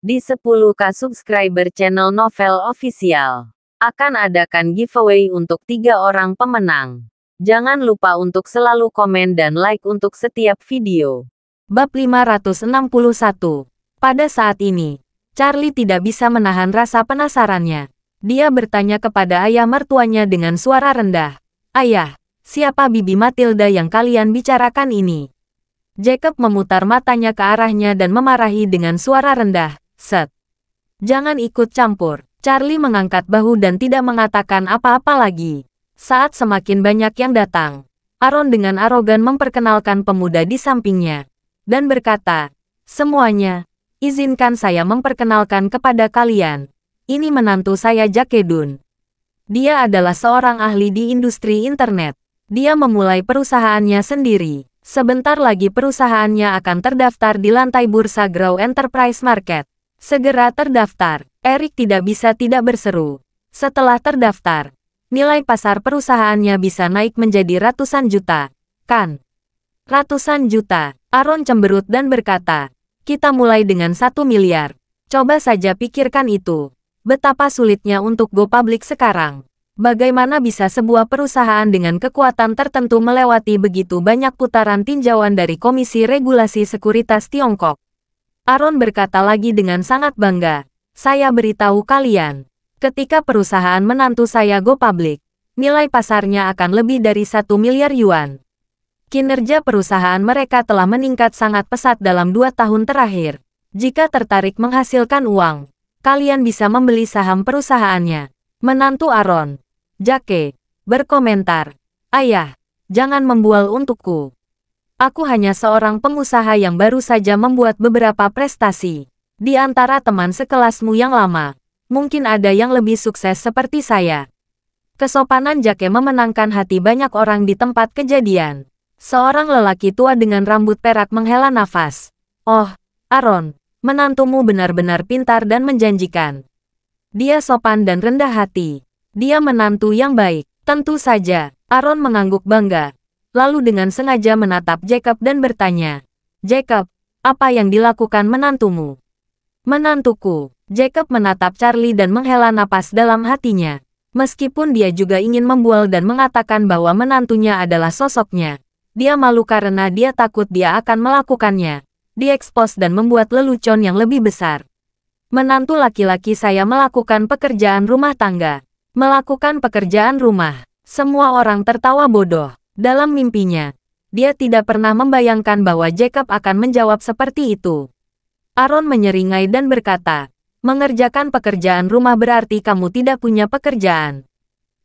Di 10K subscriber channel Novel Official, akan adakan giveaway untuk 3 orang pemenang. Jangan lupa untuk selalu komen dan like untuk setiap video. Bab 561. Pada saat ini, Charlie tidak bisa menahan rasa penasarannya. Dia bertanya kepada ayah mertuanya dengan suara rendah. "Ayah, siapa Bibi Matilda yang kalian bicarakan ini?" Jacob memutar matanya ke arahnya dan memarahi dengan suara rendah. "Set. Jangan ikut campur." Charlie mengangkat bahu dan tidak mengatakan apa-apa lagi. Saat semakin banyak yang datang, Aaron dengan arogan memperkenalkan pemuda di sampingnya. Dan berkata, "Semuanya, izinkan saya memperkenalkan kepada kalian. Ini menantu saya Jake Dunn. Dia adalah seorang ahli di industri internet. Dia memulai perusahaannya sendiri. Sebentar lagi perusahaannya akan terdaftar di lantai bursa Grow Enterprise Market. Segera terdaftar." Eric tidak bisa tidak berseru. Setelah terdaftar, nilai pasar perusahaannya bisa naik menjadi ratusan juta. Kan? Ratusan juta. Aaron cemberut dan berkata, "Kita mulai dengan 1 miliar. Coba saja pikirkan itu. Betapa sulitnya untuk go public sekarang. Bagaimana bisa sebuah perusahaan dengan kekuatan tertentu melewati begitu banyak putaran tinjauan dari Komisi Regulasi Sekuritas Tiongkok?" Aaron berkata lagi dengan sangat bangga, "Saya beritahu kalian, ketika perusahaan menantu saya go public, nilai pasarnya akan lebih dari 1 miliar yuan. Kinerja perusahaan mereka telah meningkat sangat pesat dalam 2 tahun terakhir. Jika tertarik menghasilkan uang, kalian bisa membeli saham perusahaannya." Menantu Aaron, Jake, berkomentar, "Ayah, jangan membual untukku. Aku hanya seorang pengusaha yang baru saja membuat beberapa prestasi. Di antara teman sekelasmu yang lama, mungkin ada yang lebih sukses seperti saya." Kesopanan Jake memenangkan hati banyak orang di tempat kejadian. Seorang lelaki tua dengan rambut perak menghela nafas. "Oh, Aaron, menantumu benar-benar pintar dan menjanjikan. Dia sopan dan rendah hati. Dia menantu yang baik." "Tentu saja." Aaron mengangguk bangga. Lalu dengan sengaja menatap Jacob dan bertanya, "Jacob, apa yang dilakukan menantumu?" "Menantuku." Jacob menatap Charlie dan menghela napas dalam hatinya. Meskipun dia juga ingin membual dan mengatakan bahwa menantunya adalah sosoknya, dia malu karena dia takut dia akan melakukannya, diekspos dan membuat lelucon yang lebih besar. "Menantu laki-laki saya melakukan pekerjaan rumah tangga." Melakukan pekerjaan rumah. Semua orang tertawa bodoh. Dalam mimpinya, dia tidak pernah membayangkan bahwa Jacob akan menjawab seperti itu. Aaron menyeringai dan berkata, "Mengerjakan pekerjaan rumah berarti kamu tidak punya pekerjaan.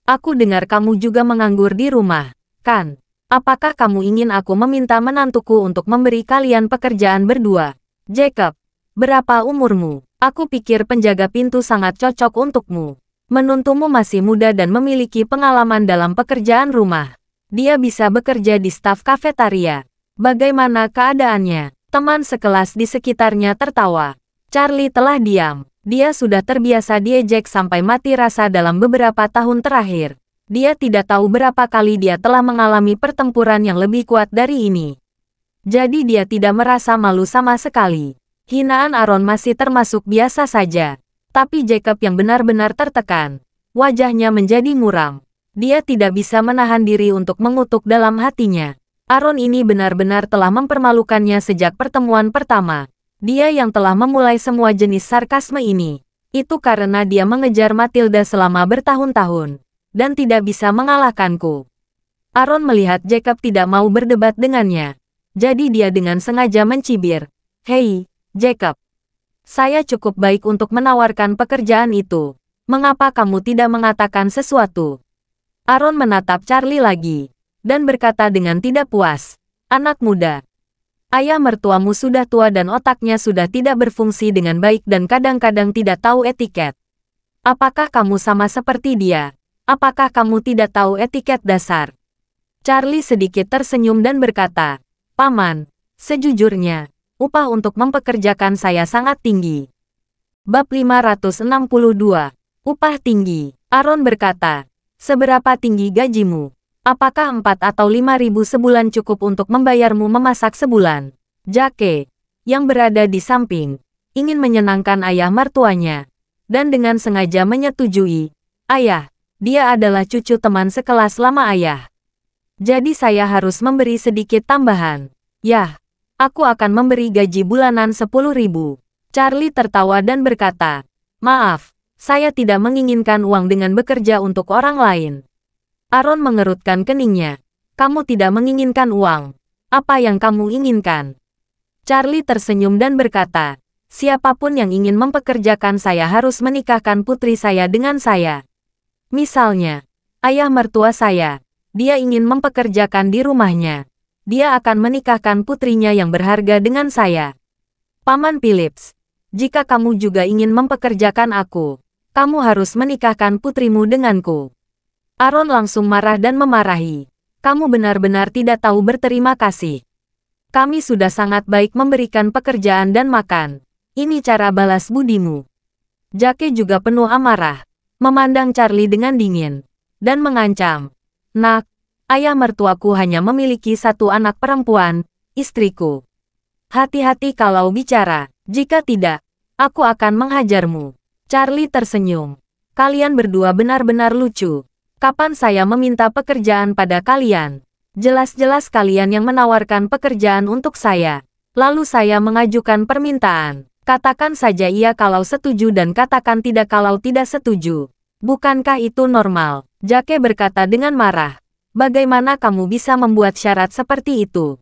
Aku dengar kamu juga menganggur di rumah, kan? Apakah kamu ingin aku meminta menantuku untuk memberi kalian pekerjaan berdua?" "Jacob, berapa umurmu? Aku pikir penjaga pintu sangat cocok untukmu. Menantumu masih muda dan memiliki pengalaman dalam pekerjaan rumah. Dia bisa bekerja di staf kafetaria. Bagaimana keadaannya?" Teman sekelas di sekitarnya tertawa. Charlie telah diam. Dia sudah terbiasa diejek sampai mati rasa dalam beberapa tahun terakhir. Dia tidak tahu berapa kali dia telah mengalami pertempuran yang lebih kuat dari ini. Jadi dia tidak merasa malu sama sekali. Hinaan Aaron masih termasuk biasa saja. Tapi Jacob yang benar-benar tertekan. Wajahnya menjadi muram. Dia tidak bisa menahan diri untuk mengutuk dalam hatinya. Aaron ini benar-benar telah mempermalukannya sejak pertemuan pertama. Dia yang telah memulai semua jenis sarkasme ini. Itu karena dia mengejar Matilda selama bertahun-tahun. Dan tidak bisa mengalahkanku. Aaron melihat Jacob tidak mau berdebat dengannya. Jadi dia dengan sengaja mencibir. "Hei, Jacob. Saya cukup baik untuk menawarkan pekerjaan itu. Mengapa kamu tidak mengatakan sesuatu?" Aaron menatap Charlie lagi, dan berkata dengan tidak puas, "Anak muda, ayah mertuamu sudah tua dan otaknya sudah tidak berfungsi dengan baik dan kadang-kadang tidak tahu etiket. Apakah kamu sama seperti dia? Apakah kamu tidak tahu etiket dasar?" Charlie sedikit tersenyum dan berkata, "Paman, sejujurnya, upah untuk mempekerjakan saya sangat tinggi." Bab 562. Upah tinggi. Aaron berkata, "Seberapa tinggi gajimu? Apakah 4 atau 5.000 sebulan cukup untuk membayarmu memasak sebulan?" Jake, yang berada di samping, ingin menyenangkan ayah mertuanya, dan dengan sengaja menyetujui. Ayah, dia adalah cucu teman sekelas lama ayah. Jadi saya harus memberi sedikit tambahan. Yah, aku akan memberi gaji bulanan 10.000. Charlie tertawa dan berkata, maaf, saya tidak menginginkan uang dengan bekerja untuk orang lain. Aaron mengerutkan keningnya. Kamu tidak menginginkan uang. Apa yang kamu inginkan? Charlie tersenyum dan berkata, siapapun yang ingin mempekerjakan saya harus menikahkan putri saya dengan saya. Misalnya, ayah mertua saya, dia ingin mempekerjakan di rumahnya. Dia akan menikahkan putrinya yang berharga dengan saya. Paman Phillips, jika kamu juga ingin mempekerjakan aku, kamu harus menikahkan putrimu denganku. Aaron langsung marah dan memarahi. Kamu benar-benar tidak tahu berterima kasih. Kami sudah sangat baik memberikan pekerjaan dan makan. Ini cara balas budimu. Jake juga penuh amarah, memandang Charlie dengan dingin, dan mengancam. Nak, ayah mertuaku hanya memiliki satu anak perempuan, istriku. Hati-hati kalau bicara, jika tidak, aku akan menghajarmu. Charlie tersenyum. Kalian berdua benar-benar lucu. Kapan saya meminta pekerjaan pada kalian? Jelas-jelas kalian yang menawarkan pekerjaan untuk saya. Lalu saya mengajukan permintaan. Katakan saja iya kalau setuju dan katakan tidak kalau tidak setuju. Bukankah itu normal? Jake berkata dengan marah. Bagaimana kamu bisa membuat syarat seperti itu?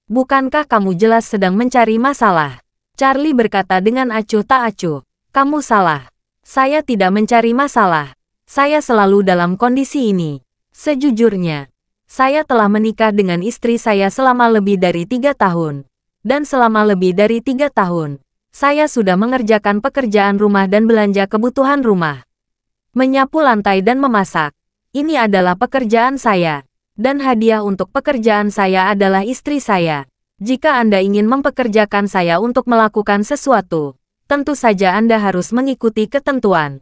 Bukankah kamu jelas sedang mencari masalah? Charlie berkata dengan acuh tak acuh. Kamu salah. Saya tidak mencari masalah. Saya selalu dalam kondisi ini. Sejujurnya, saya telah menikah dengan istri saya selama lebih dari 3 tahun. Dan selama lebih dari 3 tahun, saya sudah mengerjakan pekerjaan rumah dan belanja kebutuhan rumah. Menyapu lantai dan memasak. Ini adalah pekerjaan saya. Dan hadiah untuk pekerjaan saya adalah istri saya. Jika Anda ingin mempekerjakan saya untuk melakukan sesuatu, tentu saja Anda harus mengikuti ketentuan.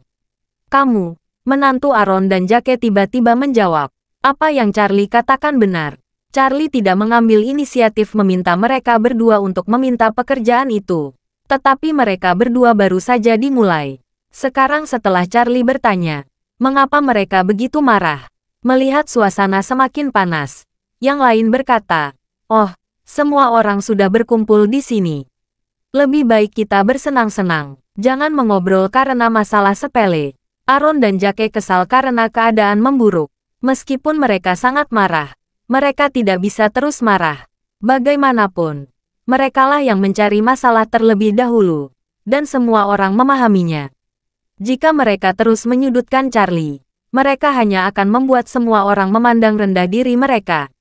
Kamu, menantu Aaron dan Jake tiba-tiba menjawab. Apa yang Charlie katakan benar. Charlie tidak mengambil inisiatif meminta mereka berdua untuk meminta pekerjaan itu. Tetapi mereka berdua baru saja dimulai. Sekarang setelah Charlie bertanya, mengapa mereka begitu marah? Melihat suasana semakin panas, yang lain berkata, oh, semua orang sudah berkumpul di sini. Lebih baik kita bersenang-senang. Jangan mengobrol karena masalah sepele. Aaron dan Jake kesal karena keadaan memburuk. Meskipun mereka sangat marah, mereka tidak bisa terus marah. Bagaimanapun, merekalah yang mencari masalah terlebih dahulu. Dan semua orang memahaminya. Jika mereka terus menyudutkan Charlie, mereka hanya akan membuat semua orang memandang rendah diri mereka.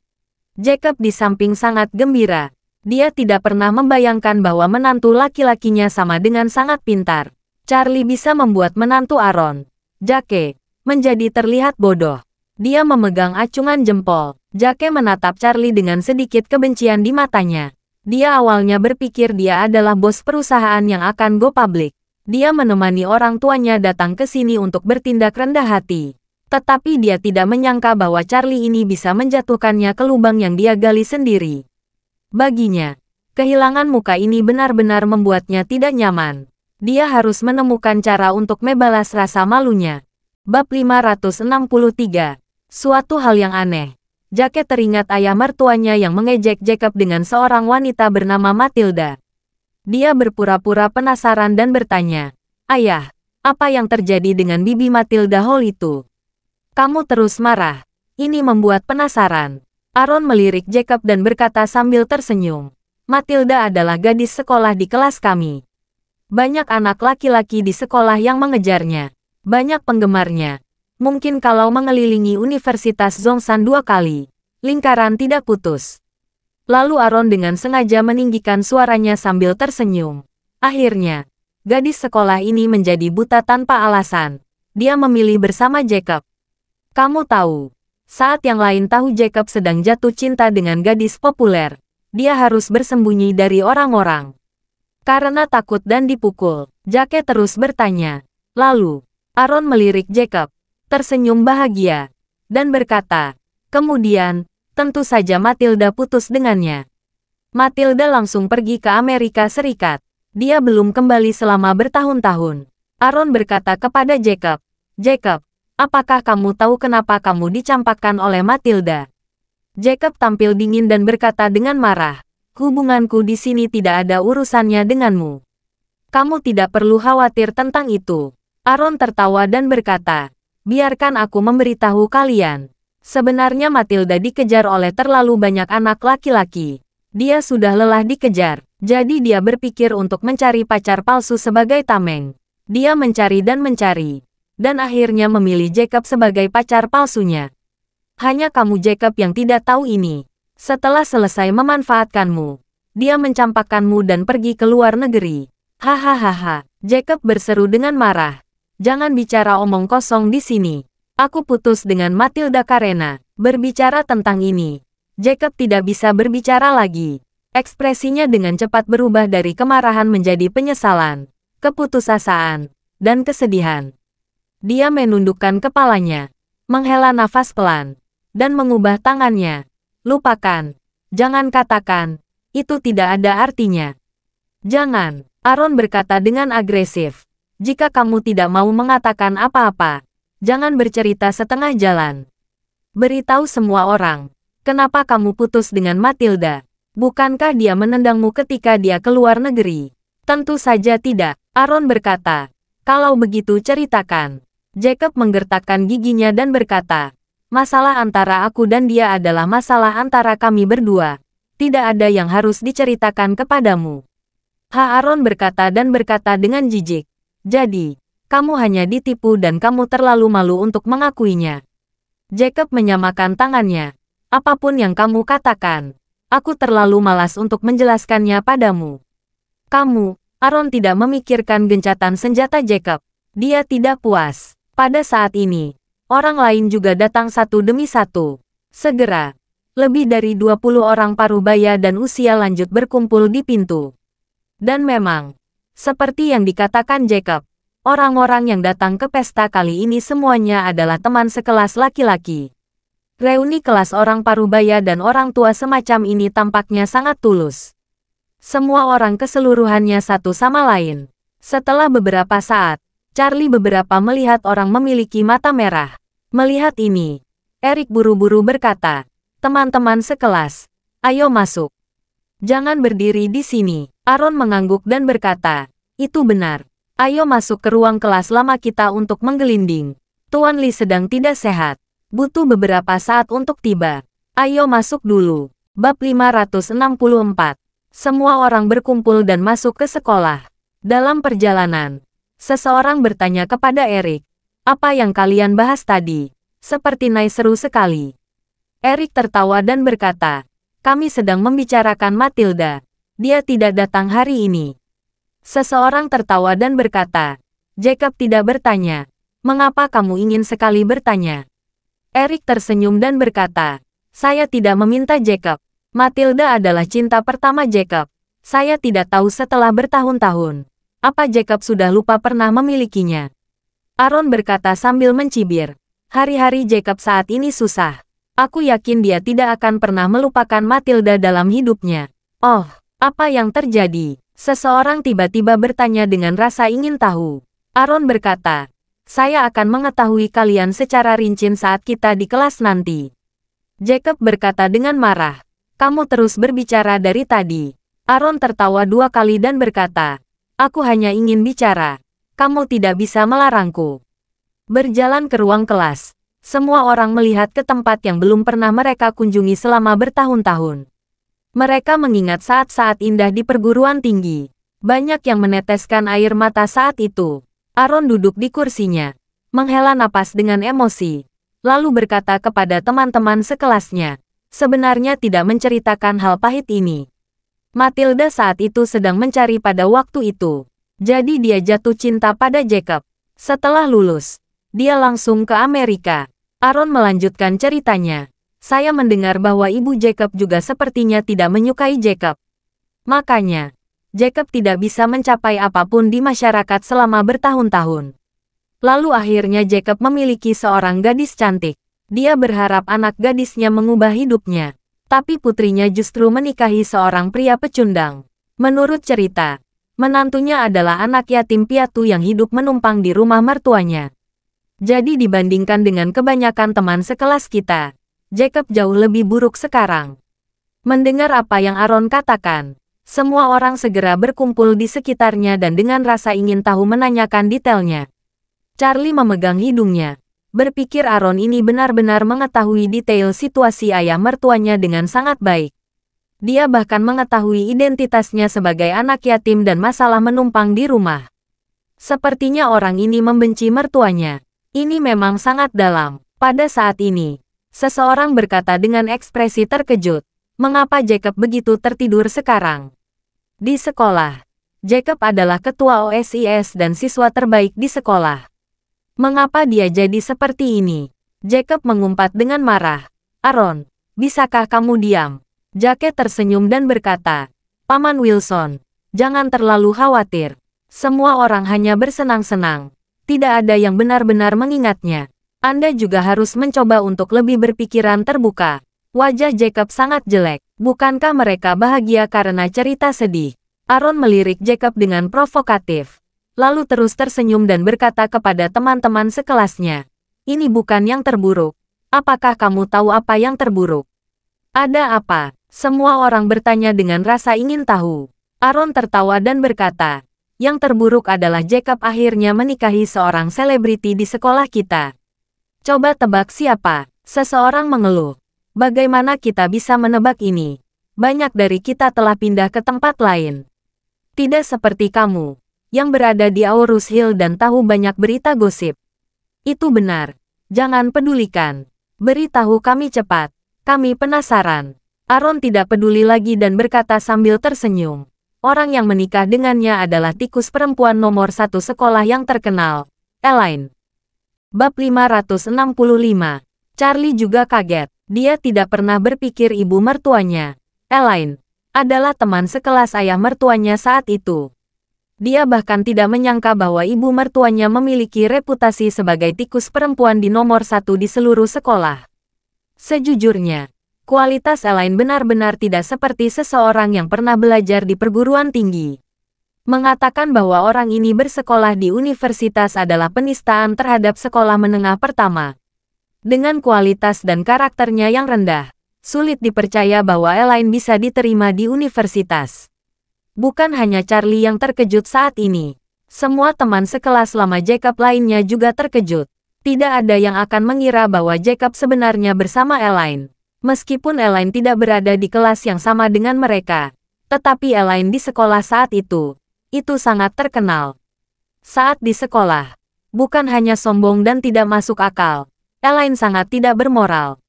Jacob di samping sangat gembira. Dia tidak pernah membayangkan bahwa menantu laki-lakinya sama dengan sangat pintar. Charlie bisa membuat menantu Aaron, Jake, menjadi terlihat bodoh. Dia memegang acungan jempol. Jake menatap Charlie dengan sedikit kebencian di matanya. Dia awalnya berpikir dia adalah bos perusahaan yang akan go public. Dia menemani orang tuanya datang ke sini untuk bertindak rendah hati. Tetapi dia tidak menyangka bahwa Charlie ini bisa menjatuhkannya ke lubang yang dia gali sendiri. Baginya, kehilangan muka ini benar-benar membuatnya tidak nyaman. Dia harus menemukan cara untuk membalas rasa malunya. Bab 563. Suatu hal yang aneh. Jake teringat ayah mertuanya yang mengejek Jacob dengan seorang wanita bernama Matilda. Dia berpura-pura penasaran dan bertanya, "Ayah, apa yang terjadi dengan Bibi Matilda Hall itu? Kamu terus marah." Ini membuat penasaran. Aaron melirik Jacob dan berkata sambil tersenyum, "Matilda adalah gadis sekolah di kelas kami. Banyak anak laki-laki di sekolah yang mengejarnya. Banyak penggemarnya. Mungkin kalau mengelilingi Universitas Zhongshan 2 kali, lingkaran tidak putus." Lalu Aaron dengan sengaja meninggikan suaranya sambil tersenyum. Akhirnya, gadis sekolah ini menjadi buta tanpa alasan. Dia memilih bersama Jacob. Kamu tahu, saat yang lain tahu Jacob sedang jatuh cinta dengan gadis populer, dia harus bersembunyi dari orang-orang. Karena takut dan dipukul, Jake terus bertanya. Lalu, Aaron melirik Jacob, tersenyum bahagia, dan berkata, "Kemudian, tentu saja Matilda putus dengannya." Matilda langsung pergi ke Amerika Serikat. Dia belum kembali selama bertahun-tahun. Aaron berkata kepada Jacob, "Jacob, apakah kamu tahu kenapa kamu dicampakkan oleh Matilda?" Jacob tampil dingin dan berkata dengan marah, "Hubunganku di sini tidak ada urusannya denganmu. Kamu tidak perlu khawatir tentang itu." Aaron tertawa dan berkata, "Biarkan aku memberitahu kalian. Sebenarnya Matilda dikejar oleh terlalu banyak anak laki-laki. Dia sudah lelah dikejar, jadi dia berpikir untuk mencari pacar palsu sebagai tameng. Dia mencari dan akhirnya memilih Jacob sebagai pacar palsunya. Hanya kamu Jacob yang tidak tahu ini. Setelah selesai memanfaatkanmu, dia mencampakkanmu dan pergi ke luar negeri." "Hahaha," Jacob berseru dengan marah. "Jangan bicara omong kosong di sini. Aku putus dengan Matilda karena berbicara tentang ini." Jacob tidak bisa berbicara lagi. Ekspresinya dengan cepat berubah dari kemarahan menjadi penyesalan, keputusasaan, dan kesedihan. Dia menundukkan kepalanya, menghela nafas pelan, dan mengubah tangannya. "Lupakan. Jangan katakan, itu tidak ada artinya." "Jangan," Aaron berkata dengan agresif. "Jika kamu tidak mau mengatakan apa-apa, jangan bercerita setengah jalan. Beritahu semua orang, kenapa kamu putus dengan Matilda. Bukankah dia menendangmu ketika dia keluar negeri?" "Tentu saja tidak," Aaron berkata. "Kalau begitu ceritakan." Jacob menggertakkan giginya dan berkata, "Masalah antara aku dan dia adalah masalah antara kami berdua. Tidak ada yang harus diceritakan kepadamu." Aaron berkata dengan jijik, "Jadi, kamu hanya ditipu dan kamu terlalu malu untuk mengakuinya." Jacob menyamakan tangannya. "Apapun yang kamu katakan, aku terlalu malas untuk menjelaskannya padamu." "Kamu," Aaron tidak memikirkan gencatan senjata Jacob. Dia tidak puas. Pada saat ini, orang lain juga datang satu demi satu. Segera, lebih dari 20 orang parubaya dan usia lanjut berkumpul di pintu. Dan memang, seperti yang dikatakan Jacob, orang-orang yang datang ke pesta kali ini semuanya adalah teman sekelas laki-laki. Reuni kelas orang parubaya dan orang tua semacam ini tampaknya sangat tulus. Semua orang keseluruhannya satu sama lain. Setelah beberapa saat, Charlie beberapa melihat orang memiliki mata merah. Melihat ini, Eric buru-buru berkata, "Teman-teman sekelas, ayo masuk. Jangan berdiri di sini." Aaron mengangguk dan berkata, "Itu benar. Ayo masuk ke ruang kelas lama kita untuk menggelinding. Tuan Lee sedang tidak sehat. Butuh beberapa saat untuk tiba. Ayo masuk dulu." Bab 564. Semua orang berkumpul dan masuk ke sekolah. Dalam perjalanan, seseorang bertanya kepada Eric, "Apa yang kalian bahas tadi? Seperti seru sekali." Eric tertawa dan berkata, "Kami sedang membicarakan Matilda. Dia tidak datang hari ini." Seseorang tertawa dan berkata, "Jacob tidak bertanya. Mengapa kamu ingin sekali bertanya?" Eric tersenyum dan berkata, "Saya tidak meminta Jacob. Matilda adalah cinta pertama Jacob. Saya tidak tahu setelah bertahun-tahun. Apa Jacob sudah lupa pernah memilikinya?" Aaron berkata sambil mencibir, "Hari-hari Jacob saat ini susah. Aku yakin dia tidak akan pernah melupakan Matilda dalam hidupnya." "Oh, apa yang terjadi?" Seseorang tiba-tiba bertanya dengan rasa ingin tahu. Aaron berkata, "Saya akan mengetahui kalian secara rinci saat kita di kelas nanti." Jacob berkata dengan marah, "Kamu terus berbicara dari tadi." Aaron tertawa 2 kali dan berkata, "Aku hanya ingin bicara. Kamu tidak bisa melarangku." Berjalan ke ruang kelas, semua orang melihat ke tempat yang belum pernah mereka kunjungi selama bertahun-tahun. Mereka mengingat saat-saat indah di perguruan tinggi. Banyak yang meneteskan air mata saat itu. Aaron duduk di kursinya, menghela napas dengan emosi, lalu berkata kepada teman-teman sekelasnya, sebenarnya tidak menceritakan hal pahit ini. Matilda saat itu sedang mencari pada waktu itu. Jadi dia jatuh cinta pada Jacob. Setelah lulus, dia langsung ke Amerika. Aaron melanjutkan ceritanya. "Saya mendengar bahwa ibu Jacob juga sepertinya tidak menyukai Jacob. Makanya, Jacob tidak bisa mencapai apapun di masyarakat selama bertahun-tahun. Lalu akhirnya Jacob memiliki seorang gadis cantik. Dia berharap anak gadisnya mengubah hidupnya. Tapi putrinya justru menikahi seorang pria pecundang. Menurut cerita, Menantunya adalah anak yatim piatu yang hidup menumpang di rumah mertuanya. Jadi dibandingkan dengan kebanyakan teman sekelas kita, Jacob jauh lebih buruk sekarang. Mendengar apa yang Aaron katakan, semua orang segera berkumpul di sekitarnya dan dengan rasa ingin tahu menanyakan detailnya. Charlie memegang hidungnya. Berpikir Aaron ini benar-benar mengetahui detail situasi ayah mertuanya dengan sangat baik. Dia bahkan mengetahui identitasnya sebagai anak yatim dan masalah menumpang di rumah. Sepertinya orang ini membenci mertuanya. Ini memang sangat dalam. Pada saat ini, seseorang berkata dengan ekspresi terkejut, "Mengapa Jacob begitu tertidur sekarang?" Di sekolah, Jacob adalah ketua OSIS dan siswa terbaik di sekolah. Mengapa dia jadi seperti ini? Jacob mengumpat dengan marah. "Aaron, bisakah kamu diam?" Jake tersenyum dan berkata, "Paman Wilson, jangan terlalu khawatir. Semua orang hanya bersenang-senang. Tidak ada yang benar-benar mengingatnya. Anda juga harus mencoba untuk lebih berpikiran terbuka." Wajah Jacob sangat jelek. Bukankah mereka bahagia karena cerita sedih? Aaron melirik Jacob dengan provokatif. Lalu terus tersenyum dan berkata kepada teman-teman sekelasnya, "Ini bukan yang terburuk. Apakah kamu tahu apa yang terburuk?" "Ada apa?" Semua orang bertanya dengan rasa ingin tahu. Aaron tertawa dan berkata, "Yang terburuk adalah Jacob akhirnya menikahi seorang selebriti di sekolah kita." "Coba tebak siapa?" Seseorang mengeluh. "Bagaimana kita bisa menebak ini? Banyak dari kita telah pindah ke tempat lain. Tidak seperti kamu, yang berada di Aurus Hill dan tahu banyak berita gosip." "Itu benar. Jangan pedulikan. Beritahu kami cepat. Kami penasaran." Aaron tidak peduli lagi dan berkata sambil tersenyum. Orang yang menikah dengannya adalah tikus perempuan nomor 1 sekolah yang terkenal, Elaine. Bab 565. Charlie juga kaget. Dia tidak pernah berpikir ibu mertuanya, Elaine, adalah teman sekelas ayah mertuanya saat itu. Dia bahkan tidak menyangka bahwa ibu mertuanya memiliki reputasi sebagai tikus perempuan di nomor 1 di seluruh sekolah. Sejujurnya, kualitas Elaine benar-benar tidak seperti seseorang yang pernah belajar di perguruan tinggi. Mengatakan bahwa orang ini bersekolah di universitas adalah penistaan terhadap sekolah menengah pertama. Dengan kualitas dan karakternya yang rendah, sulit dipercaya bahwa Elaine bisa diterima di universitas. Bukan hanya Charlie yang terkejut saat ini. Semua teman sekelas lama Jacob lainnya juga terkejut. Tidak ada yang akan mengira bahwa Jacob sebenarnya bersama Elaine. Meskipun Elaine tidak berada di kelas yang sama dengan mereka, tetapi Elaine di sekolah saat itu sangat terkenal. Saat di sekolah, bukan hanya sombong dan tidak masuk akal, Elaine sangat tidak bermoral.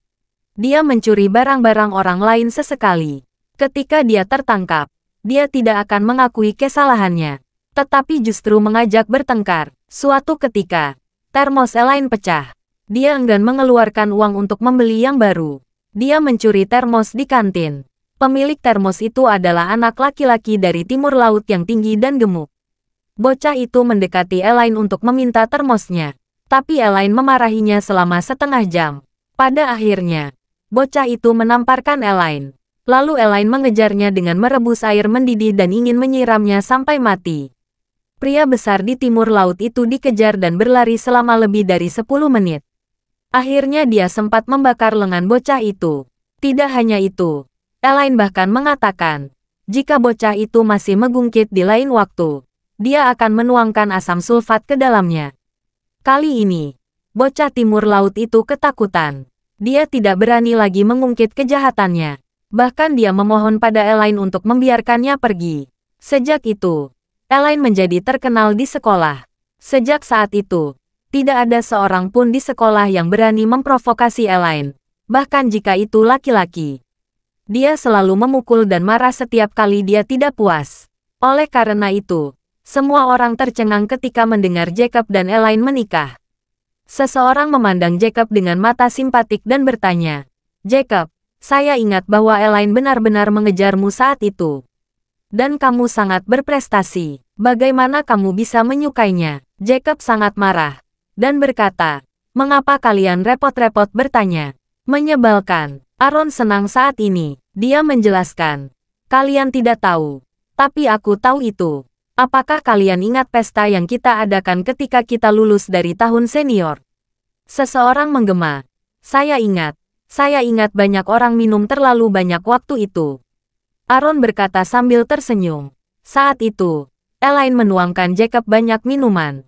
Dia mencuri barang-barang orang lain sesekali. Ketika dia tertangkap, dia tidak akan mengakui kesalahannya, tetapi justru mengajak bertengkar. Suatu ketika, termos Elaine pecah. Dia enggan mengeluarkan uang untuk membeli yang baru. Dia mencuri termos di kantin. Pemilik termos itu adalah anak laki-laki dari timur laut yang tinggi dan gemuk. Bocah itu mendekati Elaine untuk meminta termosnya. Tapi Elaine memarahinya selama setengah jam. Pada akhirnya, bocah itu menamparkan Elaine. Lalu Elaine mengejarnya dengan merebus air mendidih dan ingin menyiramnya sampai mati. Pria besar di timur laut itu dikejar dan berlari selama lebih dari 10 menit. Akhirnya dia sempat membakar lengan bocah itu. Tidak hanya itu, Elaine bahkan mengatakan, jika bocah itu masih mengungkit di lain waktu, dia akan menuangkan asam sulfat ke dalamnya. Kali ini, bocah timur laut itu ketakutan. Dia tidak berani lagi mengungkit kejahatannya. Bahkan dia memohon pada Elaine untuk membiarkannya pergi. Sejak itu, Elaine menjadi terkenal di sekolah. Sejak saat itu, tidak ada seorang pun di sekolah yang berani memprovokasi Elaine, bahkan jika itu laki-laki. Dia selalu memukul dan marah setiap kali dia tidak puas. Oleh karena itu, semua orang tercengang ketika mendengar Jacob dan Elaine menikah. Seseorang memandang Jacob dengan mata simpatik dan bertanya, "Jacob, saya ingat bahwa Elaine benar-benar mengejarmu saat itu. Dan kamu sangat berprestasi. Bagaimana kamu bisa menyukainya?" Jacob sangat marah dan berkata, "Mengapa kalian repot-repot bertanya? Menyebalkan." Aaron senang saat ini. Dia menjelaskan, "Kalian tidak tahu. Tapi aku tahu itu. Apakah kalian ingat pesta yang kita adakan ketika kita lulus dari tahun senior? Seseorang menggema. Saya ingat banyak orang minum terlalu banyak waktu itu. Aaron berkata sambil tersenyum. Saat itu, Elaine menuangkan Jacob banyak minuman.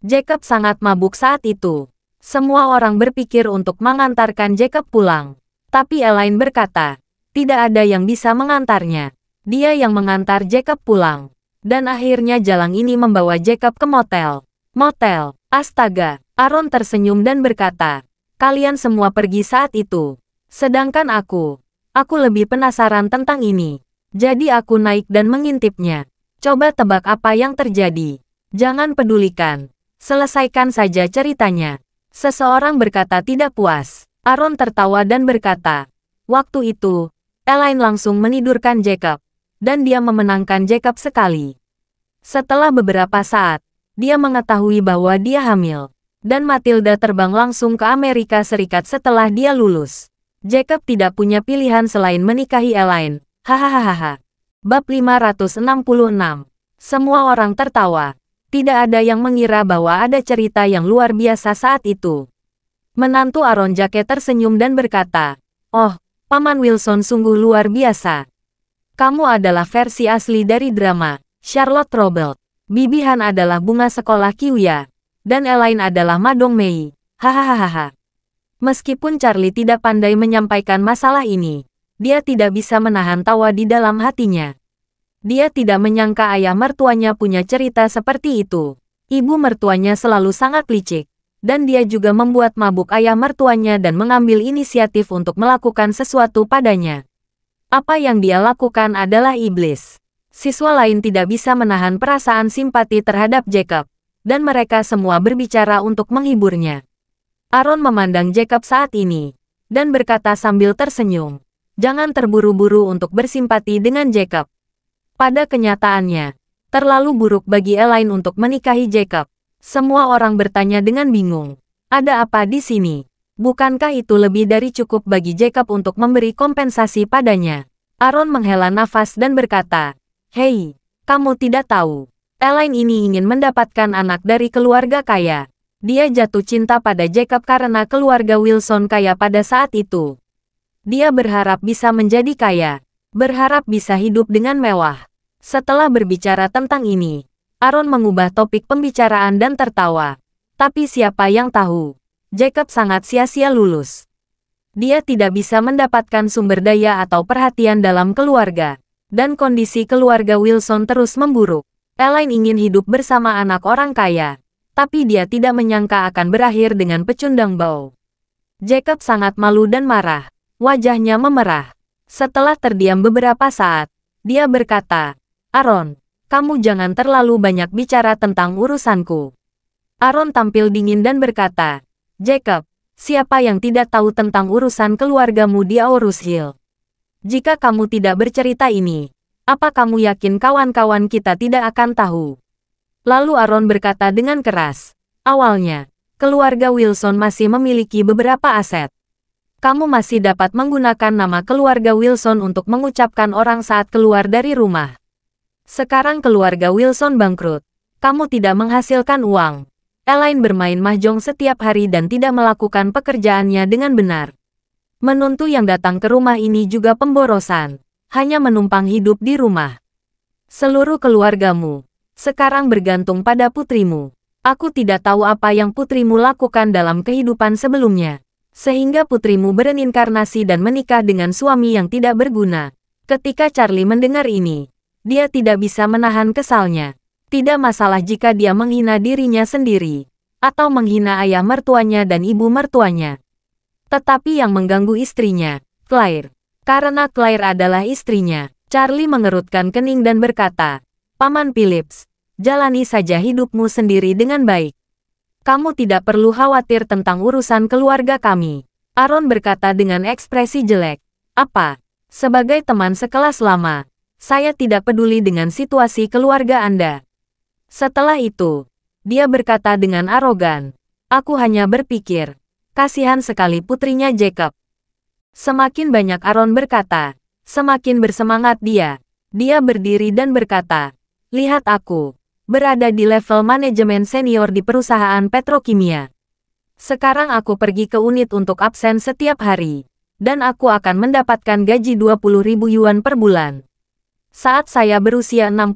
Jacob sangat mabuk saat itu. Semua orang berpikir untuk mengantarkan Jacob pulang. Tapi Elaine berkata, tidak ada yang bisa mengantarnya. Dia yang mengantar Jacob pulang. Dan akhirnya jalan ini membawa Jacob ke motel. Motel, astaga. Aaron tersenyum dan berkata, kalian semua pergi saat itu. Sedangkan aku lebih penasaran tentang ini. Jadi aku naik dan mengintipnya. Coba tebak apa yang terjadi. Jangan pedulikan. Selesaikan saja ceritanya. Seseorang berkata tidak puas. Aaron tertawa dan berkata, waktu itu, Elaine langsung menidurkan Jacob. Dan dia memenangkan Jacob sekali. Setelah beberapa saat, dia mengetahui bahwa dia hamil. Dan Matilda terbang langsung ke Amerika Serikat setelah dia lulus. Jacob tidak punya pilihan selain menikahi Elaine. Hahaha. Bab 566. Semua orang tertawa. Tidak ada yang mengira bahwa ada cerita yang luar biasa saat itu. Menantu Aaron Jake tersenyum dan berkata, oh, Paman Wilson sungguh luar biasa. Kamu adalah versi asli dari drama, Charlotte Robert. Bibi Han adalah bunga sekolah Kiwya. Dan Elaine adalah Madong Mei. Hahaha. Meskipun Charlie tidak pandai menyampaikan masalah ini, dia tidak bisa menahan tawa di dalam hatinya. Dia tidak menyangka ayah mertuanya punya cerita seperti itu. Ibu mertuanya selalu sangat licik. Dan dia juga membuat mabuk ayah mertuanya dan mengambil inisiatif untuk melakukan sesuatu padanya. Apa yang dia lakukan adalah iblis. Siswa lain tidak bisa menahan perasaan simpati terhadap Jacob, dan mereka semua berbicara untuk menghiburnya. Aaron memandang Jacob saat ini, dan berkata sambil tersenyum, jangan terburu-buru untuk bersimpati dengan Jacob. Pada kenyataannya, terlalu buruk bagi Elaine untuk menikahi Jacob. Semua orang bertanya dengan bingung, ada apa di sini? Bukankah itu lebih dari cukup bagi Jacob untuk memberi kompensasi padanya? Aaron menghela nafas dan berkata, hei, kamu tidak tahu. Elaine ini ingin mendapatkan anak dari keluarga kaya. Dia jatuh cinta pada Jacob karena keluarga Wilson kaya pada saat itu. Dia berharap bisa menjadi kaya. Berharap bisa hidup dengan mewah. Setelah berbicara tentang ini, Aaron mengubah topik pembicaraan dan tertawa. Tapi siapa yang tahu? Jacob sangat sia-sia lulus. Dia tidak bisa mendapatkan sumber daya atau perhatian dalam keluarga. Dan kondisi keluarga Wilson terus memburuk. Elaine ingin hidup bersama anak orang kaya. Tapi dia tidak menyangka akan berakhir dengan pecundang bau. Jacob sangat malu dan marah. Wajahnya memerah. Setelah terdiam beberapa saat, dia berkata, Aaron, kamu jangan terlalu banyak bicara tentang urusanku. Aaron tampil dingin dan berkata, Jacob, siapa yang tidak tahu tentang urusan keluargamu di Aurus Hill? Jika kamu tidak bercerita ini, apa kamu yakin kawan-kawan kita tidak akan tahu? Lalu Aaron berkata dengan keras, awalnya, keluarga Wilson masih memiliki beberapa aset. Kamu masih dapat menggunakan nama keluarga Wilson untuk mengucapkan orang saat keluar dari rumah. Sekarang keluarga Wilson bangkrut. Kamu tidak menghasilkan uang. Elaine bermain mahjong setiap hari dan tidak melakukan pekerjaannya dengan benar. Menantu yang datang ke rumah ini juga pemborosan. Hanya menumpang hidup di rumah. Seluruh keluargamu sekarang bergantung pada putrimu. Aku tidak tahu apa yang putrimu lakukan dalam kehidupan sebelumnya. Sehingga putrimu berinkarnasi dan menikah dengan suami yang tidak berguna. Ketika Charlie mendengar ini, dia tidak bisa menahan kesalnya. Tidak masalah jika dia menghina dirinya sendiri, atau menghina ayah mertuanya dan ibu mertuanya. Tetapi yang mengganggu istrinya, Claire. Karena Claire adalah istrinya, Charlie mengerutkan kening dan berkata, Paman Phillips, jalani saja hidupmu sendiri dengan baik. Kamu tidak perlu khawatir tentang urusan keluarga kami. Aaron berkata dengan ekspresi jelek. Apa? Sebagai teman sekelas lama, saya tidak peduli dengan situasi keluarga Anda. Setelah itu, dia berkata dengan arogan, aku hanya berpikir, kasihan sekali putrinya Jacob. Semakin banyak Aaron berkata, semakin bersemangat dia. Dia berdiri dan berkata, Lihat aku. Berada di level manajemen senior di perusahaan petrokimia. Sekarang aku pergi ke unit untuk absen setiap hari. Dan aku akan mendapatkan gaji 20.000 yuan per bulan. Saat saya berusia 65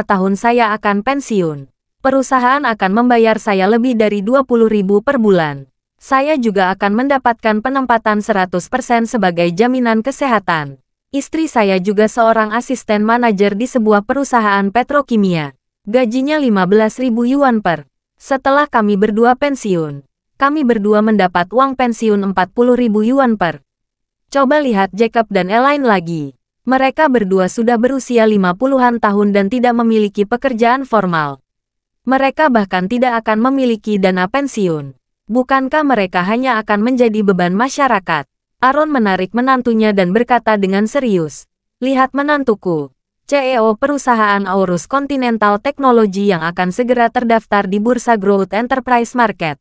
tahun saya akan pensiun. Perusahaan akan membayar saya lebih dari 20.000 per bulan. Saya juga akan mendapatkan penempatan 100% sebagai jaminan kesehatan. Istri saya juga seorang asisten manajer di sebuah perusahaan petrokimia. Gajinya 15.000 yuan per. Setelah kami berdua pensiun, kami berdua mendapat uang pensiun 40.000 yuan per. Coba lihat Jacob dan Elaine lagi. Mereka berdua sudah berusia 50-an tahun dan tidak memiliki pekerjaan formal. Mereka bahkan tidak akan memiliki dana pensiun. Bukankah mereka hanya akan menjadi beban masyarakat? Aaron menarik menantunya dan berkata dengan serius, "Lihat menantuku, CEO perusahaan Aurus Continental Technology yang akan segera terdaftar di Bursa Growth Enterprise Market.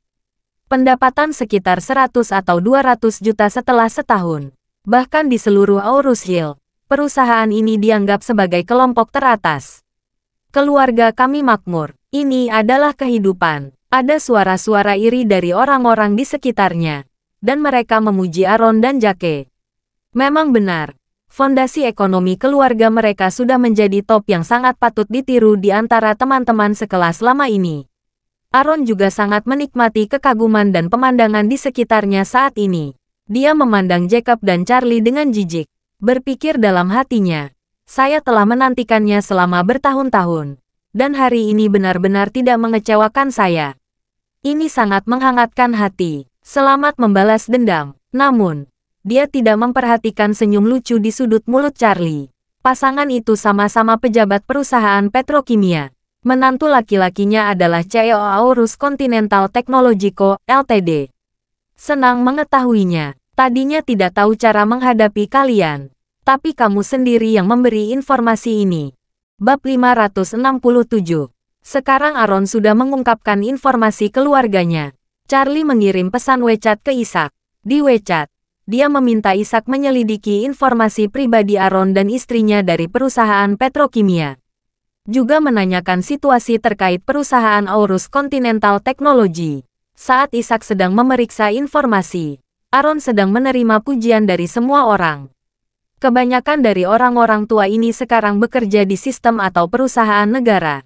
Pendapatan sekitar 100 atau 200 juta setelah setahun. Bahkan di seluruh Aurus Hill, perusahaan ini dianggap sebagai kelompok teratas. Keluarga kami makmur. Ini adalah kehidupan." Ada suara-suara iri dari orang-orang di sekitarnya. Dan mereka memuji Aaron dan Jake. Memang benar. Fondasi ekonomi keluarga mereka sudah menjadi top yang sangat patut ditiru di antara teman-teman sekelas lama ini. Aaron juga sangat menikmati kekaguman dan pemandangan di sekitarnya saat ini. Dia memandang Jacob dan Charlie dengan jijik. Berpikir dalam hatinya, "Saya telah menantikannya selama bertahun-tahun. Dan hari ini benar-benar tidak mengecewakan saya. Ini sangat menghangatkan hati. Selamat membalas dendam." Namun, dia tidak memperhatikan senyum lucu di sudut mulut Charlie. Pasangan itu sama-sama pejabat perusahaan petrokimia. Menantu laki-lakinya adalah CEO Aurus Continental Technology Co., Ltd. Senang mengetahuinya. Tadinya tidak tahu cara menghadapi kalian. Tapi kamu sendiri yang memberi informasi ini. Bab 567. Sekarang Aaron sudah mengungkapkan informasi keluarganya. Charlie mengirim pesan WeChat ke Ishak. Di WeChat, dia meminta Ishak menyelidiki informasi pribadi Aaron dan istrinya dari perusahaan petrokimia. Juga menanyakan situasi terkait perusahaan Aurus Continental Technology. Saat Ishak sedang memeriksa informasi, Aaron sedang menerima pujian dari semua orang. Kebanyakan dari orang-orang tua ini sekarang bekerja di sistem atau perusahaan negara.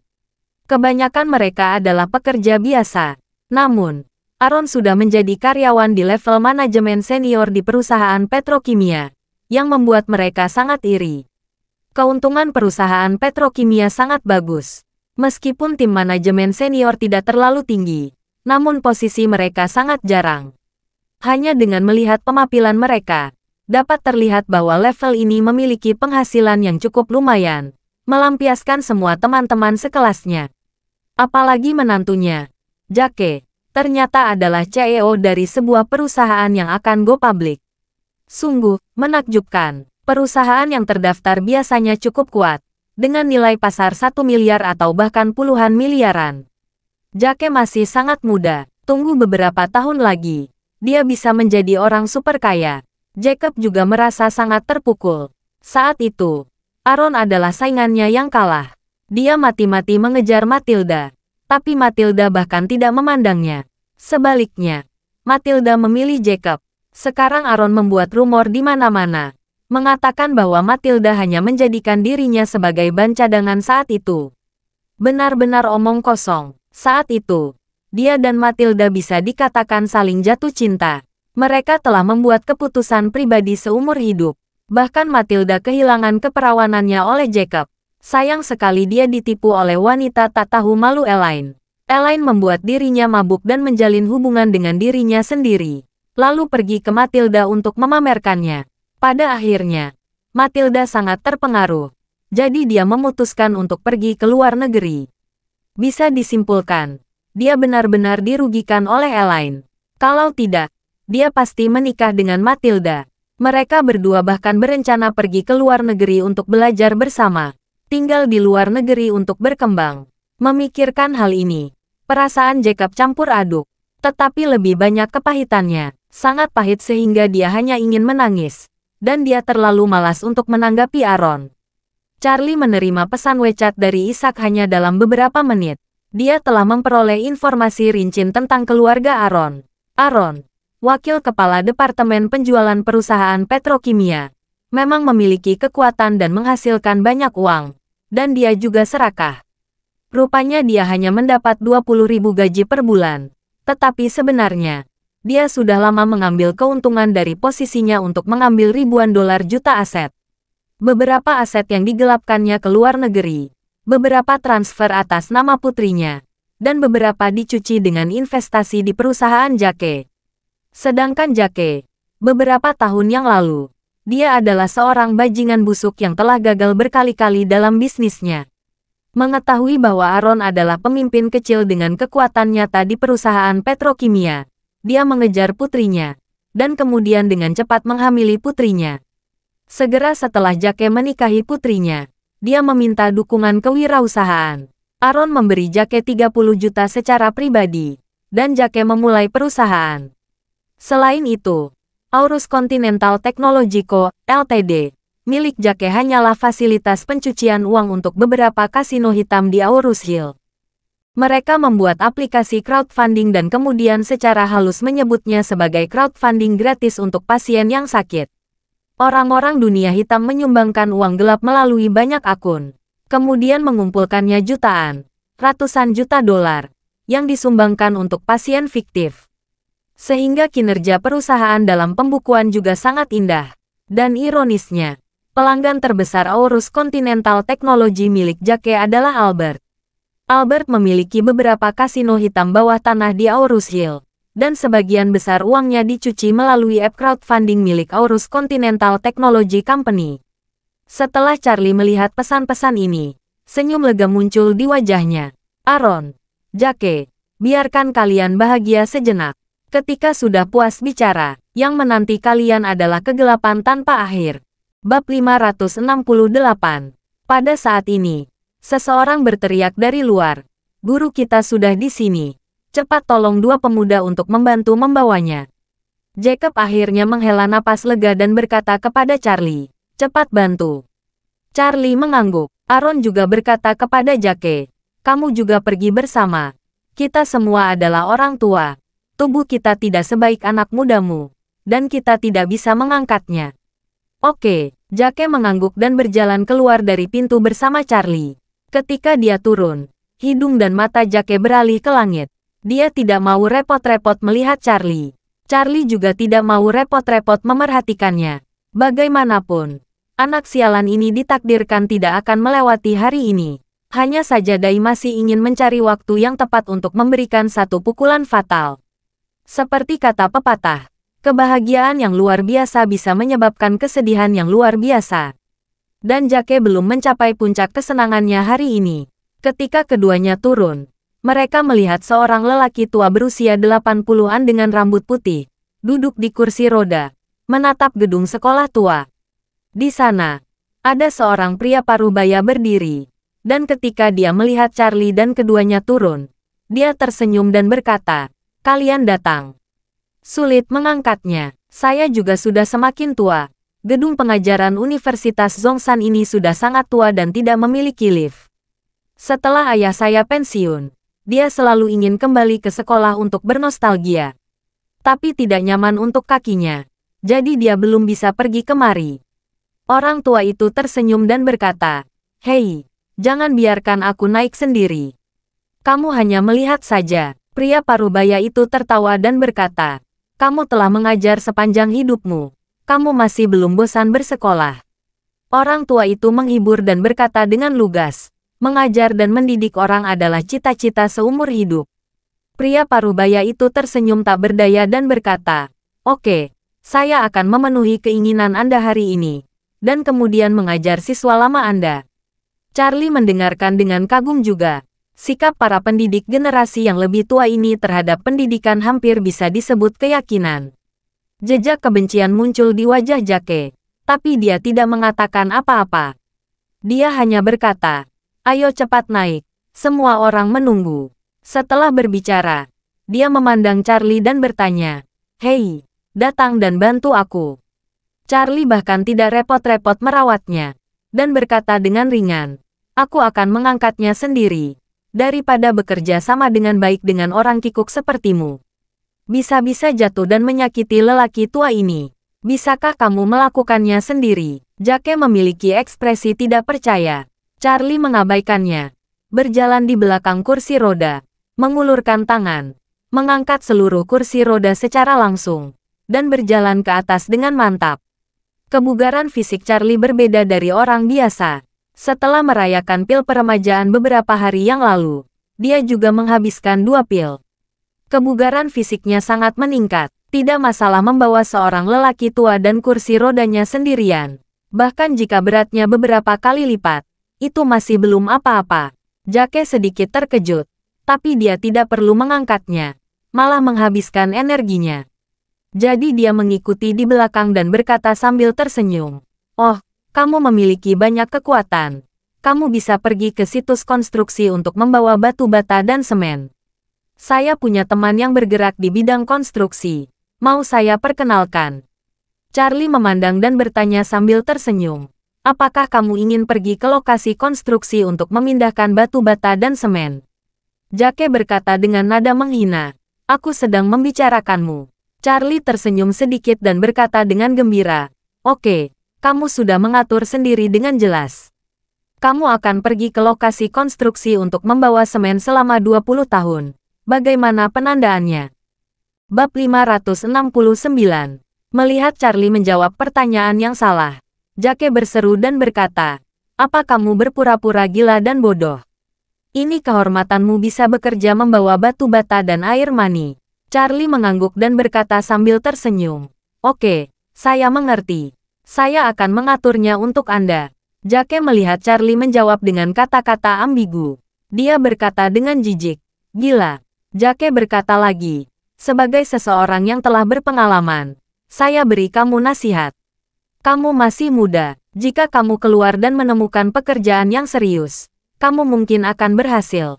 Kebanyakan mereka adalah pekerja biasa. Namun, Aaron sudah menjadi karyawan di level manajemen senior di perusahaan petrokimia, yang membuat mereka sangat iri. Keuntungan perusahaan petrokimia sangat bagus. Meskipun tim manajemen senior tidak terlalu tinggi, namun posisi mereka sangat jarang. Hanya dengan melihat pemampilan mereka, dapat terlihat bahwa level ini memiliki penghasilan yang cukup lumayan, melampiaskan semua teman-teman sekelasnya. Apalagi menantunya, Jake, ternyata adalah CEO dari sebuah perusahaan yang akan go public. Sungguh, menakjubkan. Perusahaan yang terdaftar biasanya cukup kuat, dengan nilai pasar 1 miliar atau bahkan puluhan miliaran. Jake masih sangat muda, tunggu beberapa tahun lagi, dia bisa menjadi orang super kaya. Jacob juga merasa sangat terpukul. Saat itu, Aaron adalah saingannya yang kalah. Dia mati-mati mengejar Matilda. Tapi Matilda bahkan tidak memandangnya. Sebaliknya, Matilda memilih Jacob. Sekarang Aaron membuat rumor di mana-mana, mengatakan bahwa Matilda hanya menjadikan dirinya sebagai ban cadangan saat itu. Benar-benar omong kosong. Saat itu, dia dan Matilda bisa dikatakan saling jatuh cinta. Mereka telah membuat keputusan pribadi seumur hidup. Bahkan Matilda kehilangan keperawanannya oleh Jacob. Sayang sekali dia ditipu oleh wanita tak tahu malu Elaine. Elaine membuat dirinya mabuk dan menjalin hubungan dengan dirinya sendiri. Lalu pergi ke Matilda untuk memamerkannya. Pada akhirnya, Matilda sangat terpengaruh. Jadi dia memutuskan untuk pergi ke luar negeri. Bisa disimpulkan, dia benar-benar dirugikan oleh Elaine. Kalau tidak, dia pasti menikah dengan Matilda. Mereka berdua bahkan berencana pergi ke luar negeri untuk belajar bersama. Tinggal di luar negeri untuk berkembang. Memikirkan hal ini, perasaan Jacob campur aduk. Tetapi lebih banyak kepahitannya. Sangat pahit sehingga dia hanya ingin menangis. Dan dia terlalu malas untuk menanggapi Aaron. Charlie menerima pesan WeChat dari Ishak hanya dalam beberapa menit. Dia telah memperoleh informasi rinci tentang keluarga Aaron. Aaron, wakil kepala Departemen Penjualan Perusahaan Petrokimia, memang memiliki kekuatan dan menghasilkan banyak uang. Dan dia juga serakah. Rupanya dia hanya mendapat 20.000 gaji per bulan. Tetapi sebenarnya, dia sudah lama mengambil keuntungan dari posisinya untuk mengambil ribuan dolar juta aset. Beberapa aset yang digelapkannya ke luar negeri, beberapa transfer atas nama putrinya, dan beberapa dicuci dengan investasi di perusahaan Jake. Sedangkan Jake, beberapa tahun yang lalu, dia adalah seorang bajingan busuk yang telah gagal berkali-kali dalam bisnisnya. Mengetahui bahwa Aaron adalah pemimpin kecil dengan kekuatan nyata di perusahaan petrokimia, dia mengejar putrinya, dan kemudian dengan cepat menghamili putrinya. Segera setelah Jake menikahi putrinya, dia meminta dukungan kewirausahaan. Aaron memberi Jake 30 juta secara pribadi, dan Jake memulai perusahaan. Selain itu, Aurus Continental Technology Co., Ltd., milik Jake hanyalah fasilitas pencucian uang untuk beberapa kasino hitam di Aurus Hill. Mereka membuat aplikasi crowdfunding dan kemudian secara halus menyebutnya sebagai crowdfunding gratis untuk pasien yang sakit. Orang-orang dunia hitam menyumbangkan uang gelap melalui banyak akun, kemudian mengumpulkannya jutaan, ratusan juta dolar, yang disumbangkan untuk pasien fiktif. Sehingga kinerja perusahaan dalam pembukuan juga sangat indah. Dan ironisnya, pelanggan terbesar Aurus Continental Technology milik Jake adalah Albert. Albert memiliki beberapa kasino hitam bawah tanah di Aurus Hill. Dan sebagian besar uangnya dicuci melalui app crowdfunding milik Aurus Continental Technology Company. Setelah Charlie melihat pesan-pesan ini, senyum lega muncul di wajahnya. Aaron, Jake, biarkan kalian bahagia sejenak. Ketika sudah puas bicara, yang menanti kalian adalah kegelapan tanpa akhir. Bab 568. Pada saat ini, seseorang berteriak dari luar. Guru kita sudah di sini. Cepat tolong dua pemuda untuk membantu membawanya. Jacob akhirnya menghela napas lega dan berkata kepada Charlie, cepat bantu. Charlie mengangguk. Aaron juga berkata kepada Jake, kamu juga pergi bersama. Kita semua adalah orang tua. Tubuh kita tidak sebaik anak mudamu. Dan kita tidak bisa mengangkatnya. Oke, Jake mengangguk dan berjalan keluar dari pintu bersama Charlie. Ketika dia turun, hidung dan mata Jake beralih ke langit. Dia tidak mau repot-repot melihat Charlie. Charlie juga tidak mau repot-repot memerhatikannya. Bagaimanapun, anak sialan ini ditakdirkan tidak akan melewati hari ini. Hanya saja Dai masih ingin mencari waktu yang tepat untuk memberikan satu pukulan fatal. Seperti kata pepatah, kebahagiaan yang luar biasa bisa menyebabkan kesedihan yang luar biasa. Dan Jake belum mencapai puncak kesenangannya hari ini. Ketika keduanya turun, mereka melihat seorang lelaki tua berusia 80-an dengan rambut putih, duduk di kursi roda, menatap gedung sekolah tua. Di sana, ada seorang pria parubaya berdiri, dan ketika dia melihat Charlie dan keduanya turun, dia tersenyum dan berkata, kalian datang. Sulit mengangkatnya, saya juga sudah semakin tua. Gedung pengajaran Universitas Zhongshan ini sudah sangat tua dan tidak memiliki lift. Setelah ayah saya pensiun, dia selalu ingin kembali ke sekolah untuk bernostalgia. Tapi tidak nyaman untuk kakinya. Jadi dia belum bisa pergi kemari. Orang tua itu tersenyum dan berkata, hei, jangan biarkan aku naik sendiri. Kamu hanya melihat saja. Pria parubaya itu tertawa dan berkata, kamu telah mengajar sepanjang hidupmu. Kamu masih belum bosan bersekolah. Orang tua itu menghibur dan berkata dengan lugas, mengajar dan mendidik orang adalah cita-cita seumur hidup. Pria parubaya itu tersenyum tak berdaya dan berkata, oke, saya akan memenuhi keinginan Anda hari ini, dan kemudian mengajar siswa lama Anda. Charlie mendengarkan dengan kagum juga. Sikap para pendidik generasi yang lebih tua ini terhadap pendidikan hampir bisa disebut keyakinan. Jejak kebencian muncul di wajah Jake, tapi dia tidak mengatakan apa-apa. Dia hanya berkata, ayo cepat naik, semua orang menunggu. Setelah berbicara, dia memandang Charlie dan bertanya, hei, datang dan bantu aku. Charlie bahkan tidak repot-repot merawatnya. dan berkata dengan ringan, "Aku akan mengangkatnya sendiri. Daripada bekerja sama dengan baik dengan orang kikuk sepertimu. Bisa-bisa jatuh dan menyakiti lelaki tua ini. Bisakah kamu melakukannya sendiri?" Jake memiliki ekspresi tidak percaya. Charlie mengabaikannya. Berjalan di belakang kursi roda. Mengulurkan tangan. Mengangkat seluruh kursi roda secara langsung. Dan berjalan ke atas dengan mantap. Kebugaran fisik Charlie berbeda dari orang biasa. Setelah merayakan pil peremajaan beberapa hari yang lalu, dia juga menghabiskan 2 pil. Kebugaran fisiknya sangat meningkat. Tidak masalah membawa seorang lelaki tua dan kursi rodanya sendirian. Bahkan jika beratnya beberapa kali lipat, itu masih belum apa-apa. Jake sedikit terkejut, tapi dia tidak perlu mengangkatnya, malah menghabiskan energinya. Jadi dia mengikuti di belakang dan berkata sambil tersenyum, "Oh, kamu memiliki banyak kekuatan. Kamu bisa pergi ke situs konstruksi untuk membawa batu bata dan semen. Saya punya teman yang bergerak di bidang konstruksi. Mau saya perkenalkan?" Charlie memandang dan bertanya sambil tersenyum, "Apakah kamu ingin pergi ke lokasi konstruksi untuk memindahkan batu bata dan semen?" Jake berkata dengan nada menghina, "Aku sedang membicarakanmu." Charlie tersenyum sedikit dan berkata dengan gembira, "Oke, kamu sudah mengatur sendiri dengan jelas. Kamu akan pergi ke lokasi konstruksi untuk membawa semen selama 20 tahun. Bagaimana penandaannya?" Bab 569. Melihat Charlie menjawab pertanyaan yang salah, Jake berseru dan berkata, "Apa kamu berpura-pura gila dan bodoh? Ini kehormatanmu bisa bekerja membawa batu bata dan air mani." Charlie mengangguk dan berkata sambil tersenyum, "Oke, saya mengerti. Saya akan mengaturnya untuk Anda." Jake melihat Charlie menjawab dengan kata-kata ambigu. Dia berkata dengan jijik, "Gila." Jake berkata lagi, "Sebagai seseorang yang telah berpengalaman, saya beri kamu nasihat. Kamu masih muda. Jika kamu keluar dan menemukan pekerjaan yang serius, kamu mungkin akan berhasil.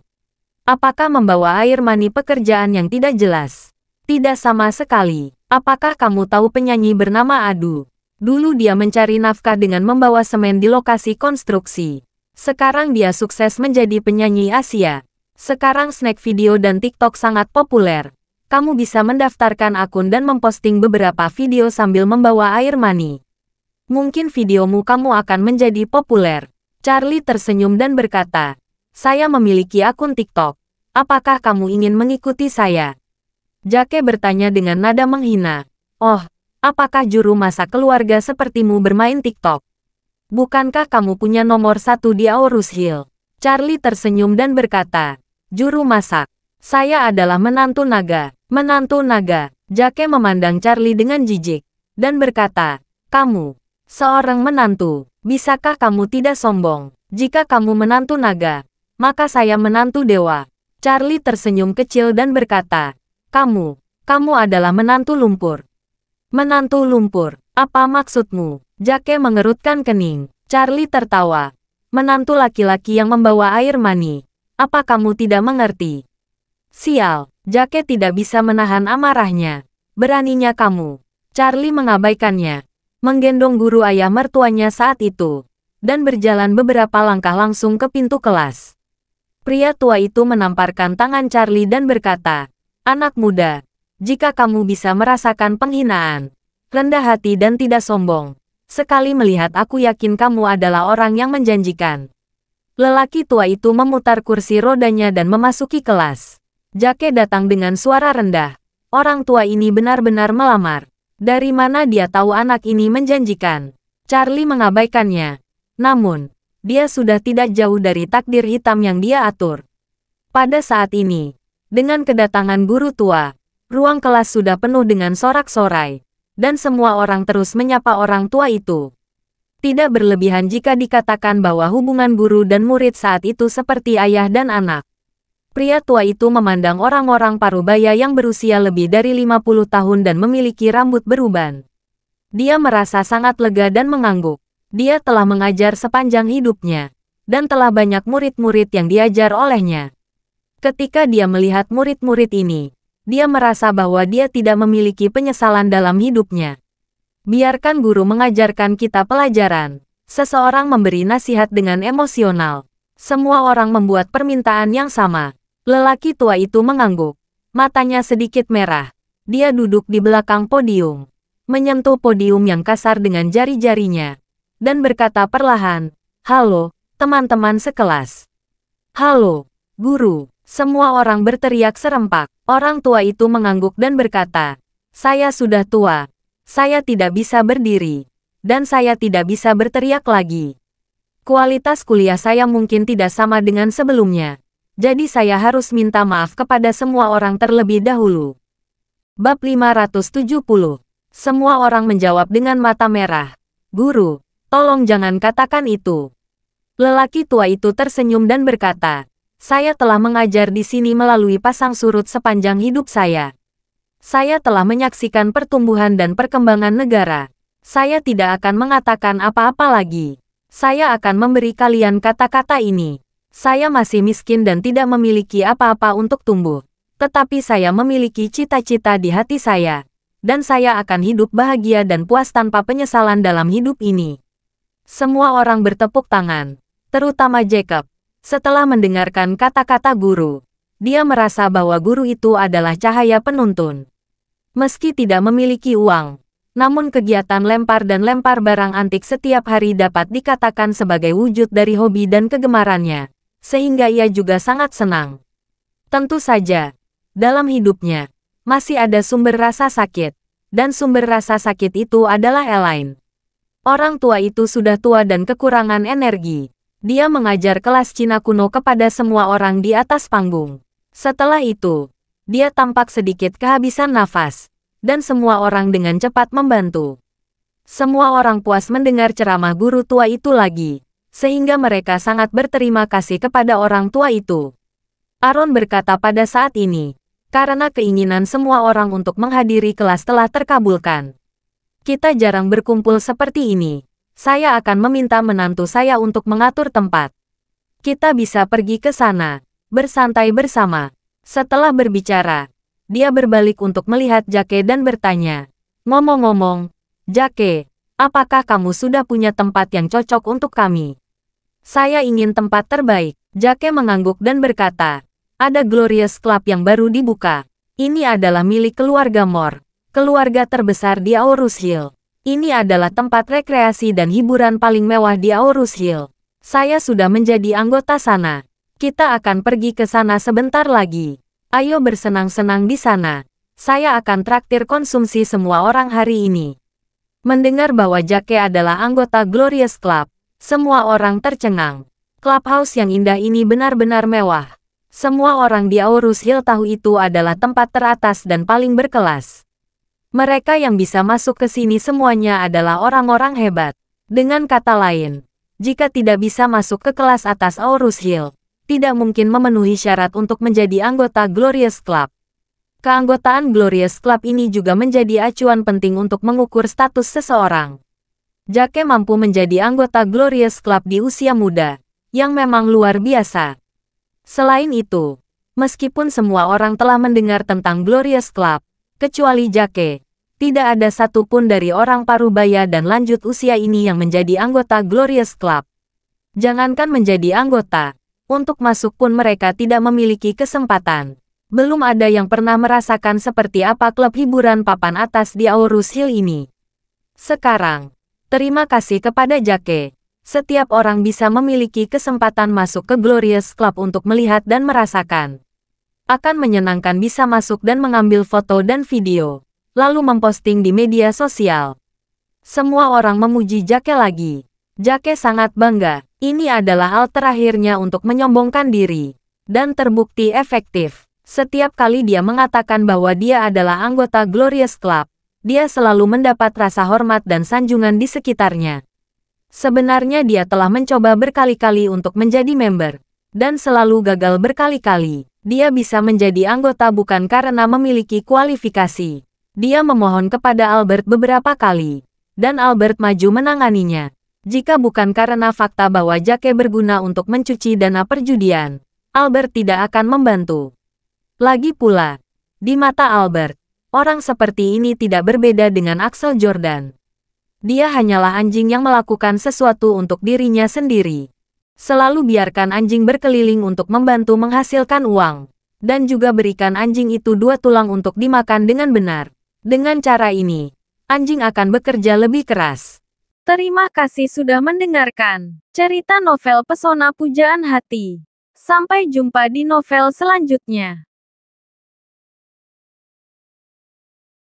Apakah membawa air mani pekerjaan yang tidak jelas? Tidak sama sekali. Apakah kamu tahu penyanyi bernama Adu? Dulu dia mencari nafkah dengan membawa semen di lokasi konstruksi. Sekarang dia sukses menjadi penyanyi Asia. Sekarang snack video dan TikTok sangat populer. Kamu bisa mendaftarkan akun dan memposting beberapa video sambil membawa air mani. Mungkin videomu kamu akan menjadi populer." Charlie tersenyum dan berkata, "Saya memiliki akun TikTok. Apakah kamu ingin mengikuti saya?" Jake bertanya dengan nada menghina, "Oh, apakah juru masak keluarga sepertimu bermain TikTok? Bukankah kamu punya nomor 1 di Aurus Hill?" Charlie tersenyum dan berkata, "Juru masak? Saya adalah menantu naga." "Menantu naga?" Jake memandang Charlie dengan jijik, dan berkata, "Kamu, seorang menantu, bisakah kamu tidak sombong? Jika kamu menantu naga, maka saya menantu dewa." Charlie tersenyum kecil dan berkata, Kamu adalah menantu lumpur." "Menantu lumpur? Apa maksudmu?" Jake mengerutkan kening. Charlie tertawa. "Menantu laki-laki yang membawa air mani. Apa kamu tidak mengerti?" "Sial." Jake tidak bisa menahan amarahnya. "Beraninya kamu." Charlie mengabaikannya, menggendong guru ayah mertuanya saat itu, dan berjalan beberapa langkah langsung ke pintu kelas. Pria tua itu menamparkan tangan Charlie dan berkata, "Anak muda, jika kamu bisa merasakan penghinaan, rendah hati dan tidak sombong, sekali melihat aku yakin kamu adalah orang yang menjanjikan." Lelaki tua itu memutar kursi rodanya dan memasuki kelas. Jake datang dengan suara rendah. Orang tua ini benar-benar melamar. Dari mana dia tahu anak ini menjanjikan? Charlie mengabaikannya. Namun, dia sudah tidak jauh dari takdir hitam yang dia atur. Pada saat ini, dengan kedatangan guru tua, ruang kelas sudah penuh dengan sorak-sorai, dan semua orang terus menyapa orang tua itu. Tidak berlebihan jika dikatakan bahwa hubungan guru dan murid saat itu seperti ayah dan anak. Pria tua itu memandang orang-orang parubaya yang berusia lebih dari 50 tahun dan memiliki rambut beruban. Dia merasa sangat lega dan mengangguk. Dia telah mengajar sepanjang hidupnya, dan telah banyak murid-murid yang diajar olehnya. Ketika dia melihat murid-murid ini, dia merasa bahwa dia tidak memiliki penyesalan dalam hidupnya. Biarkan guru mengajarkan kita pelajaran. Seseorang memberi nasihat dengan emosional. Semua orang membuat permintaan yang sama. Lelaki tua itu mengangguk. Matanya sedikit merah. Dia duduk di belakang podium, menyentuh podium yang kasar dengan jari-jarinya, dan berkata perlahan, "Halo, teman-teman sekelas. Halo, guru." Semua orang berteriak serempak. Orang tua itu mengangguk dan berkata, "Saya sudah tua. Saya tidak bisa berdiri. Dan saya tidak bisa berteriak lagi. Kualitas kuliah saya mungkin tidak sama dengan sebelumnya. Jadi saya harus minta maaf kepada semua orang terlebih dahulu." Bab 570. Semua orang menjawab dengan mata merah. "Guru, tolong jangan katakan itu." Lelaki tua itu tersenyum dan berkata, "Saya telah mengajar di sini melalui pasang surut sepanjang hidup saya. Saya telah menyaksikan pertumbuhan dan perkembangan negara. Saya tidak akan mengatakan apa-apa lagi. Saya akan memberi kalian kata-kata ini. Saya masih miskin dan tidak memiliki apa-apa untuk tumbuh. Tetapi saya memiliki cita-cita di hati saya. Dan saya akan hidup bahagia dan puas tanpa penyesalan dalam hidup ini." Semua orang bertepuk tangan, terutama Jacob. Setelah mendengarkan kata-kata guru, dia merasa bahwa guru itu adalah cahaya penuntun. Meski tidak memiliki uang, namun kegiatan lempar dan lempar barang antik setiap hari dapat dikatakan sebagai wujud dari hobi dan kegemarannya, sehingga ia juga sangat senang. Tentu saja, dalam hidupnya, masih ada sumber rasa sakit, dan sumber rasa sakit itu adalah Elaine. Orang tua itu sudah tua dan kekurangan energi. Dia mengajar kelas Cina kuno kepada semua orang di atas panggung. Setelah itu, dia tampak sedikit kehabisan nafas, dan semua orang dengan cepat membantu. Semua orang puas mendengar ceramah guru tua itu lagi, sehingga mereka sangat berterima kasih kepada orang tua itu. Aaron berkata pada saat ini, karena keinginan semua orang untuk menghadiri kelas telah terkabulkan. "Kita jarang berkumpul seperti ini. Saya akan meminta menantu saya untuk mengatur tempat. Kita bisa pergi ke sana, bersantai bersama." Setelah berbicara, dia berbalik untuk melihat Jake dan bertanya, "Ngomong-ngomong, Jake, apakah kamu sudah punya tempat yang cocok untuk kami?" "Saya ingin tempat terbaik." Jake mengangguk dan berkata, "Ada Glorious Club yang baru dibuka. Ini adalah milik keluarga Moore, keluarga terbesar di Aurus Hill. Ini adalah tempat rekreasi dan hiburan paling mewah di Aurus Hill. Saya sudah menjadi anggota sana. Kita akan pergi ke sana sebentar lagi. Ayo bersenang-senang di sana. Saya akan traktir konsumsi semua orang hari ini." Mendengar bahwa Jake adalah anggota Glorious Club, semua orang tercengang. Clubhouse yang indah ini benar-benar mewah. Semua orang di Aurus Hill tahu itu adalah tempat teratas dan paling berkelas. Mereka yang bisa masuk ke sini semuanya adalah orang-orang hebat. Dengan kata lain, jika tidak bisa masuk ke kelas atas Aurus Hill, tidak mungkin memenuhi syarat untuk menjadi anggota Glorious Club. Keanggotaan Glorious Club ini juga menjadi acuan penting untuk mengukur status seseorang. Jake mampu menjadi anggota Glorious Club di usia muda, yang memang luar biasa. Selain itu, meskipun semua orang telah mendengar tentang Glorious Club, kecuali Jake, tidak ada satupun dari orang parubaya dan lanjut usia ini yang menjadi anggota Glorious Club. Jangankan menjadi anggota, untuk masuk pun mereka tidak memiliki kesempatan. Belum ada yang pernah merasakan seperti apa klub hiburan papan atas di Aurus Hill ini. Sekarang, terima kasih kepada Jake, setiap orang bisa memiliki kesempatan masuk ke Glorious Club untuk melihat dan merasakan. Akan menyenangkan bisa masuk dan mengambil foto dan video, lalu memposting di media sosial. Semua orang memuji Jake lagi. Jake sangat bangga. Ini adalah hal terakhirnya untuk menyombongkan diri. Dan terbukti efektif. Setiap kali dia mengatakan bahwa dia adalah anggota Glorious Club, dia selalu mendapat rasa hormat dan sanjungan di sekitarnya. Sebenarnya dia telah mencoba berkali-kali untuk menjadi member, dan selalu gagal berkali-kali. Dia bisa menjadi anggota bukan karena memiliki kualifikasi. Dia memohon kepada Albert beberapa kali, dan Albert maju menanganinya. Jika bukan karena fakta bahwa Jake berguna untuk mencuci dana perjudian, Albert tidak akan membantu. Lagi pula, di mata Albert, orang seperti ini tidak berbeda dengan Axel Jordan. Dia hanyalah anjing yang melakukan sesuatu untuk dirinya sendiri. Selalu biarkan anjing berkeliling untuk membantu menghasilkan uang. Dan juga berikan anjing itu 2 tulang untuk dimakan dengan benar. Dengan cara ini, anjing akan bekerja lebih keras. Terima kasih sudah mendengarkan cerita novel Pesona Pujaan Hati. Sampai jumpa di novel selanjutnya.